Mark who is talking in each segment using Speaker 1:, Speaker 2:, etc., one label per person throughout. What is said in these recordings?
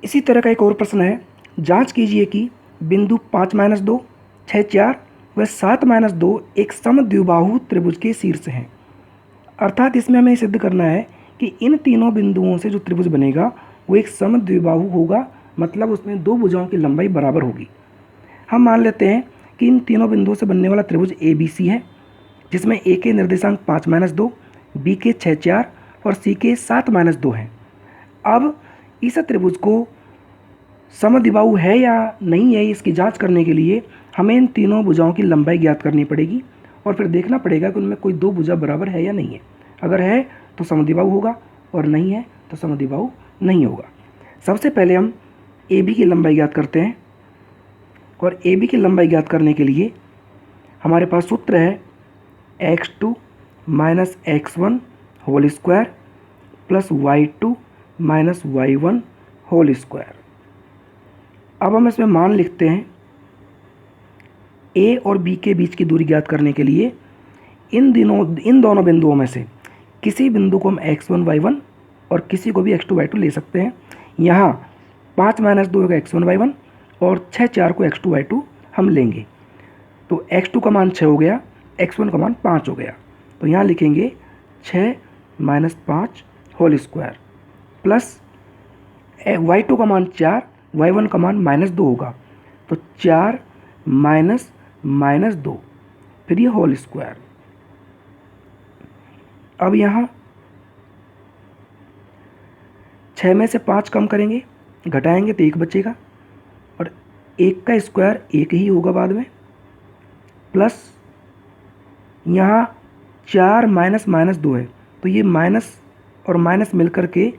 Speaker 1: इसी तरह का एक और प्रश्न है, जांच कीजिए कि बिंदु 5-2, 6-4 व 7-2 एक समद्विबाहु त्रिभुज के शीर्ष हैं। अर्थात इसमें हमें सिद्ध करना है कि इन तीनों बिंदुओं से जो त्रिभुज बनेगा वो एक समद्विबाहु होगा, मतलब उसमें दो भुजाओं की लंबाई बराबर होगी। हम मान लेते हैं कि इन तीनों बिंदुओं से बनने वाला त्रिभुज ABC है, जिसमें A के निर्देशांक 5-2, B के 6-4 और C के 7-2 हैं। अब इस त्रिभुज को समद्विबाहु है या नहीं है, इसकी जांच करने के लिए हमें इन तीनों भुजाओं की लंबाई ज्ञात करनी पड़ेगी और फिर देखना पड़ेगा कि उनमें कोई दो भुजा बराबर है या नहीं है। अगर है तो समद्विबाहु होगा और नहीं है तो समद्विबाहु नहीं होगा। सबसे पहले हम AB की लंबाई ज्ञात करते हैं और AB की लंबाई ज्ञात करने के लिए हमारे पास सूत्र है x2 - x1 whole square plus y2 - y1 whole square. अब हम इसमें मान लिखते हैं A और B के बीच की दूरी ज्ञात करने के लिए इन दोनों बिंदुओं में से किसी बिंदु को हम x1 y1 और किसी को भी x2 y2 ले सकते हैं। यहाँ 5-2 का x1 y1 और 6-4 को x2 y2 हम लेंगे, तो x2 का मान 6 हो गया, x1 का मान 5 हो गया। तो यहाँ लिखेंगे 6 - 5 होल स्क्वायर प्लस y2 का मान 4, y1 का मान -2 होगा, तो 4 - -2 फिर ये होल स्क्वायर। अब यहाँ 6 में से 5 कम करेंगे, घटाएंगे तो 1 बचेगा और 1 का स्क्वायर 1 ही होगा बाद में, प्लस यहाँ 4 -2 है, तो ये माइनस और माइनस मिलकर के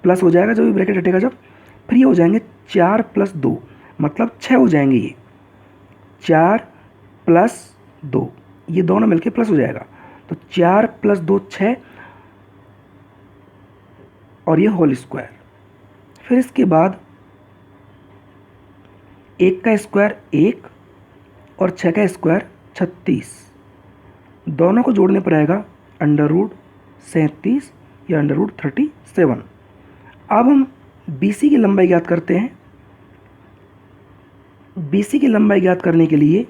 Speaker 1: प्लस हो जाएगा जब भी ब्रैकेट हटेगा, जब फिर ये हो जाएंगे 4 + 2 मतलब 6 हो जाएंगे। ये 4 + 2 ये दोनों मिलके प्लस हो जाएगा, तो 4 + 2 6 और ये होल स्क्वायर। फिर इसके बाद 1 का स्क्वायर 1 और 6 का स्क्वायर 36, दोनों को जोड़ने पर आएगा √37 या √37। अब हम BC की लंबाई ज्ञात करते हैं। BC की लंबाई ज्ञात करने के लिए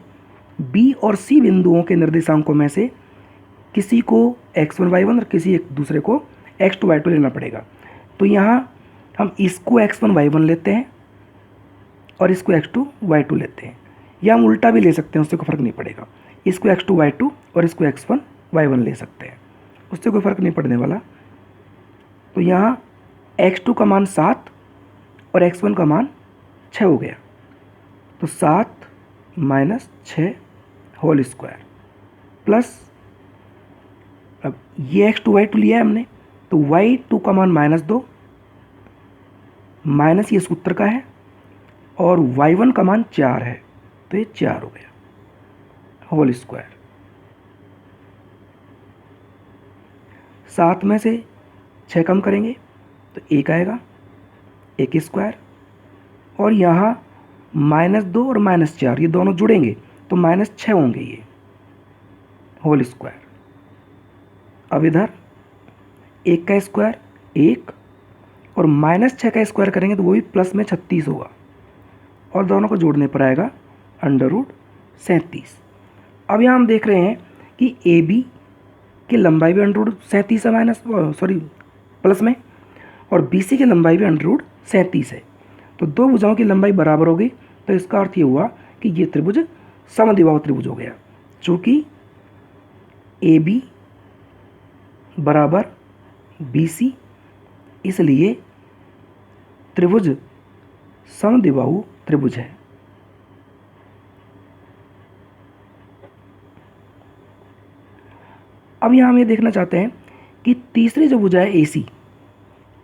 Speaker 1: B और C बिंदुओं के निर्देशांकों में से किसी को x1 y1 और किसी एक दूसरे को x2 y2 लेना पड़ेगा। तो यहाँ हम इसको x1 y1 लेते हैं और इसको x2 y2 लेते हैं, या हम उल्टा भी ले सकते हैं, उससे कोई फ़र्क नहीं पड़ेगा। इसको x2 y2 और इसको x1 y1 ले सकते हैं, उससे कोई फ़र्क नहीं पड़ने वाला। तो यहाँ x2 का मान 7 और x1 का मान 6 हो गया, तो 7 - 6 होल स्क्वायर प्लस, अब ये x2 y2 लिया है हमने, तो y2 का मान -2 माइनस ये सूत्र का है और y1 का मान 4 है, तो ये 4 हो गया होल स्क्वायर। 7 में से 6 कम करेंगे तो 1 आएगा, 1 स्क्वायर, और यहाँ -2 और -4 ये दोनों जुड़ेंगे तो -6 होंगे ये होल स्क्वायर। अब इधर 1 का स्क्वायर 1 और -6 का स्क्वायर करेंगे तो वो भी प्लस में 36 होगा, और दोनों को जोड़ने पर आएगा √37। अब यहाँ हम देख रहे हैं कि AB की लंबाई भी √37 है प्लस में, और BC की लंबाई भी √37 है, तो दो भुजाओं की लंबाई बराबर हो गई। तो इसका अर्थ ये हुआ कि ये त्रिभुज समद्विबाहु त्रिभुज हो गया, चूँकि AB बराबर BC, इसलिए त्रिभुज समद्विबाहु त्रिभुज है। अब यहाँ हम ये देखना चाहते हैं कि तीसरी जो भुजा है AC,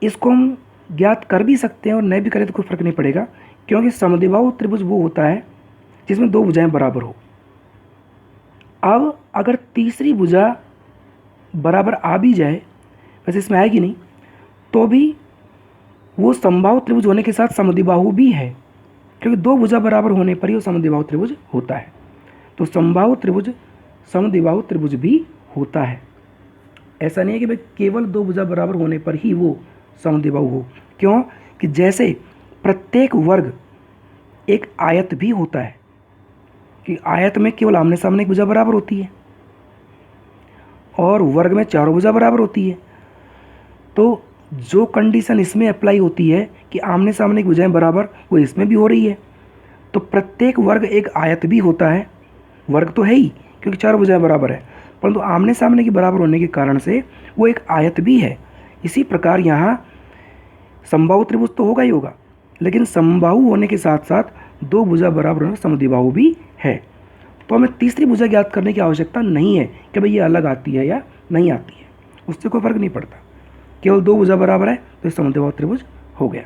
Speaker 1: इसको हम ज्ञात कर भी सकते हैं और नहीं भी करें तो कोई फर्क नहीं पड़ेगा, क्योंकि समद्विबाहु त्रिभुज वो होता है जिसमें दो भुजाएं बराबर हो। अब अगर तीसरी भुजा बराबर आ भी जाए, वैसे इसमें आएगी नहीं, तो भी वो समबाहु त्रिभुज होने के साथ समद्विबाहु भी है, क्योंकि दो भुजा बराबर होने पर ही वो समद्विबाहु त्रिभुज होता है। तो समबाहु त्रिभुज समद्विबाहु त्रिभुज भी होता है। ऐसा नहीं है कि भाई केवल दो भुजा बराबर होने पर ही वो समद्विबाहु हो, क्यों कि जैसे प्रत्येक वर्ग एक आयत भी होता है, कि आयत में केवल आमने सामने की भुजा बराबर होती है और वर्ग में चारों भुजा बराबर होती है। तो जो कंडीशन इसमें अप्लाई होती है कि आमने सामने की भुजाएं बराबर, वो इसमें भी हो रही है। तो प्रत्येक वर्ग एक आयत भी होता है, वर्ग तो है ही क्योंकि चारों भुजाएं बराबर है, परंतु आमने सामने की बराबर होने के कारण से वो एक आयत भी है। इसी प्रकार यहाँ समबाहु त्रिभुज तो होगा ही होगा, लेकिन समबाहु होने के साथ साथ दो भुजा बराबर होना समद्विबाहु भी है। तो हमें तीसरी भुजा ज्ञात करने की आवश्यकता नहीं है कि भाई ये अलग आती है या नहीं आती है, उससे कोई फर्क नहीं पड़ता, केवल दो भुजा बराबर है तो समद्विबाहु त्रिभुज हो गया।